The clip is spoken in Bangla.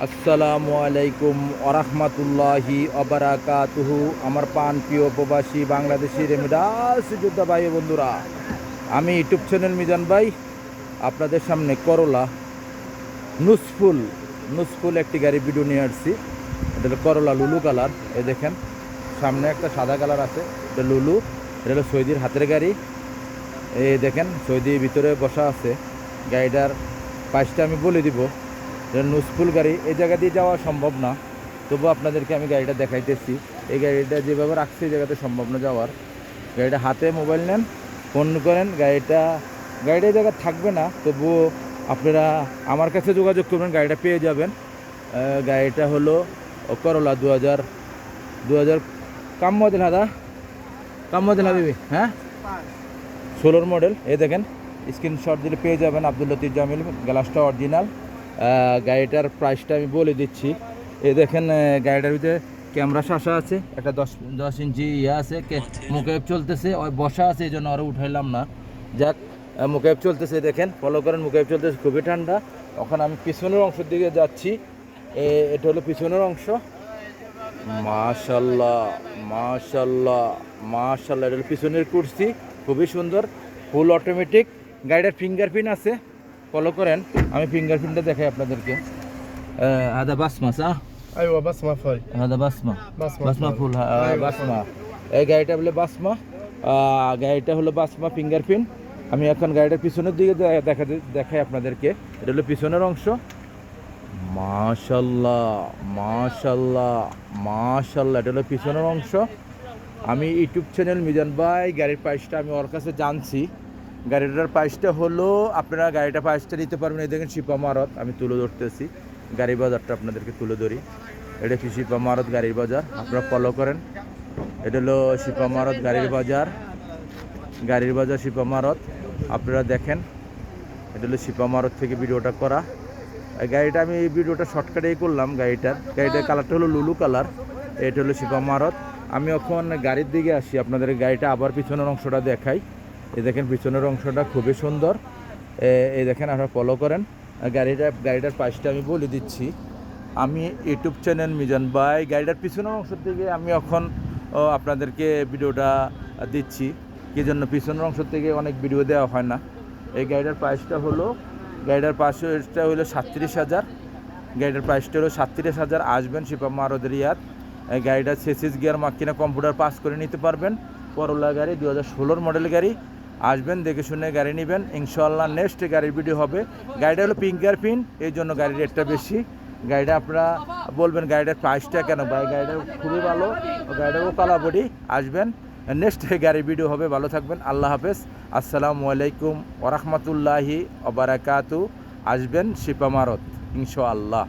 আসসালামু আলাইকুম ওরহমতুল্লাহি অবরাকাতুহু। আমার প্রাণ প্রিয় প্রবাসী বাংলাদেশি রেমিডাস যোদ্ধা ভাই ও বন্ধুরা, আমি ইউটিউব চ্যানেল মিজান ভাই আপনাদের সামনে করলা নুসফুল নুসফুল একটি গাড়ি ভিডিও নিয়ে আসছি। এটা হলো করলা লুলু কালার। এই দেখেন সামনে একটা সাদা কালার আছে, এটা লুলু। এটা হলো সৌদির হাতের গাড়ি। এই দেখেন সৌদি ভিতরে বসা আছে। গাড়িটার প্রাইসটা আমি বলে দিব। এটা নুসফুল গাড়ি, এই জায়গা দিয়ে যাওয়া সম্ভব না, তবু আপনাদেরকে আমি গাড়িটা দেখাইতেছি। এই গাড়িটা যেভাবে রাখছি এই জায়গাতে সম্ভব না যাওয়ার। গাড়িটা হাতে মোবাইল নেন, ফোন করেন, গাড়িটা এই জায়গা থাকবে না, তবুও আপনারা আমার কাছে যোগাযোগ করবেন, গাড়িটা পেয়ে যাবেন। গাড়িটা হলো করলা 2000 কাম মডেল কাম মডেল হাবিবি, হ্যাঁ 16 মডেল। এই দেখেন স্ক্রিনশট দিলে পেয়ে যাবেন। আব্দুল লতিফ জামিল, গ্লাসটা অরিজিনাল। গাড়িটার প্রাইসটা আমি বলে দিচ্ছি। এই দেখেন গাড়িটার ভিতরে ক্যামেরা শাসা আছে, একটা 10 ইঞ্চি ইয়ে আছে, মুকেব চলতেছে, ওই বসা আছে, এই জন্য আরও উঠাইলাম না। যাক, মুকেব চলতেছে, দেখেন ফলো করেন, মুকেব চলতেছে, খুবই ঠান্ডা। ওখানে আমি পিছনের অংশের দিকে যাচ্ছি। এটা হলো পিছনের অংশ। মাশাল্লাহ মাশাল্লাহ মাশাল্লাহ, এটা হলো পিছনের কুর্সি, খুবই সুন্দর, ফুল অটোমেটিক। গাড়িটার ফিঙ্গারপ্রিন্ট আছে, ফলো করেন, আমি ফিঙ্গারপ্রিন্টটা দেখাই আপনাদেরকে। هذا بصمة صح؟ ايوه بصمه فل هذا بصمة بصمه ফুল, أيوة، বাসমা। এই গাড়িটা বলে বাসমা। গাড়িটা হলো বাসমা ফিঙ্গারপ্রিন্ট। আমি এখন গাড়িটার পিছনের দিকে দেখাই আপনাদেরকে। এটা হলো পিছনের অংশ। মাশাল্লাহ মাশাল্লাহ মাশাল্লাহ, এটা হলো পিছনের অংশ। আমি ইউটিউব চ্যানেল মিজান ভাই, গাড়ির প্রাইসটা আমি ওর কাছে জানছি। গাড়িটার প্রাইসটা হলো, আপনারা গাড়িটা প্রাইসটা নিতে পারবেন। এই দেখেন শিপা মারত, আমি তুলে ধরতেছি, গাড়ি বাজারটা আপনাদেরকে তুলে ধরি। এটা কি শিপা মারত গাড়ির বাজার, আপনারা ফলো করেন। এটা হলো শিপা মারত গাড়ির বাজার শিপা মারত, আপনারা দেখেন। এটা হলো শিপা মারত থেকে ভিডিওটা করা। এই গাড়িটা আমি এই ভিডিওটা শর্টকাটেই করলাম। গাড়িটার কালারটা হলো লুলু কালার। এটা হলো শিপা মারত। আমি এখন গাড়ির দিকে আসি, আপনাদের গাড়িটা আবার পিছনের অংশটা দেখাই। এই দেখেন পিছনের অংশটা খুবই সুন্দর। এই দেখেন, আপনারা ফলো করেন। গাড়িটার প্রাইসটা আমি বলে দিচ্ছি। আমি ইউটিউব চ্যানেল মিজান ভাই, গাড়িটার পিছনের অংশের দিকে আমি এখন আপনাদেরকে ভিডিওটা দিচ্ছি। কি জন্য পিছনের অংশ থেকে অনেক ভিডিও দেওয়া হয় না। এই গাড়িটার প্রাইসটা হলো, গাড়িটার প্রাইসটা হলো 37,000। গাড়িটার প্রাইসটা হলো 37,000। আসবেন শিপা মারদ রিয়াদ। এই গাড়িটা সেসিস গিয়ার মাকিনা কম্পিউটার পাস করে নিতে পারবেন। করলা গাড়ি 2016 মডেল গাড়ি। আসবেন, দেখে শুনে গাড়ি নেবেন ইনশাআল্লাহ। নেক্সট গাড়ির ভিডিও হবে। গাড়িটা হলো ফিঙ্গারপ্রিন্ট, এই জন্য গাড়ির রেটটা বেশি। গাড়িটা আপনারা বলবেন গাড়িটার প্রাইসটা কেন ভাই, গাড়িটা খুবই ভালো, গাড়িটাও কালা বডি। আসবেন, নেক্সট গাড়ির ভিডিও হবে। ভালো থাকবেন, আল্লাহ হাফেজ, আসসালামু আলাইকুম ওরহমতুল্লাহি ওবারাকাতু। আসবেন শিপা মারত ইনশাআল্লাহ।